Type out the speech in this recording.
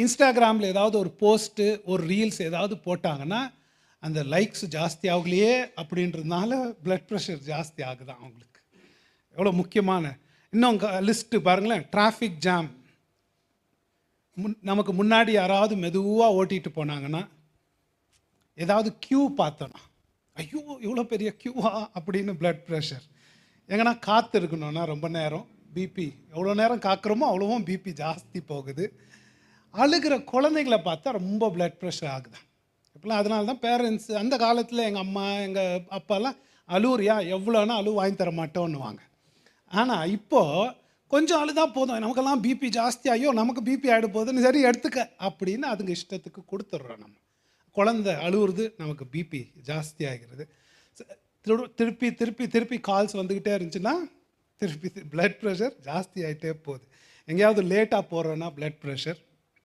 இன்ஸ்டாகிராமில் ஏதாவது ஒரு போஸ்ட்டு ஒரு ரீல்ஸ் ஏதாவது போட்டாங்கன்னா அந்த லைக்ஸ் ஜாஸ்தி ஆகலையே அப்படின்றதுனால பிளட் ப்ரெஷர் ஜாஸ்தி ஆகுதான் அவங்களுக்கு. எவ்வளோ முக்கியமான இன்னும் லிஸ்ட்டு பாருங்களேன். டிராஃபிக் ஜாம், நமக்கு முன்னாடி யாராவது மெதுவாக ஓட்டிகிட்டு போனாங்கன்னா ஏதாவது க்யூ பார்த்தோன்னா ஐயோ இவ்வளோ பெரிய க்யூவா அப்படின்னு பிளட் ப்ரெஷர். எங்கன்னா காற்று இருக்கணும்னா ரொம்ப நேரம் பிபி எவ்வளோ நேரம் காக்கிறோமோ அவ்வளோவும் பிபி ஜாஸ்தி போகுது. அழுகிற குழந்தைகளை பார்த்தா ரொம்ப பிளட் ப்ரெஷர் ஆகுது இப்போலாம். அதனால தான் பேரண்ட்ஸ் அந்த காலத்தில் எங்கள் அம்மா எங்கள் அப்பாலாம் அழுவுறியா எவ்வளோனா அழுவு வாங்கி தர மாட்டோன்னுவாங்க. ஆனால் இப்போது கொஞ்சம் அழுதா போதும் நமக்கெல்லாம் பிபி ஜாஸ்தி ஐயோ நமக்கு பிபி ஆகிட போகுதுன்னு சரி எடுத்துக்க அப்படின்னு அதுங்க இஷ்டத்துக்கு கொடுத்துட்றோம். நம்ம குழந்தை அழுவுறது நமக்கு பிபி ஜாஸ்தி ஆகிறது. திருப்பி திருப்பி திருப்பி கால்ஸ் வந்துக்கிட்டே இருந்துச்சுன்னா திருப்பி பிளட் ப்ரெஷர் ஜாஸ்தி ஆகிட்டே போகுது. எங்கேயாவது லேட்டாக போகிறோன்னா பிளட் ப்ரெஷர்,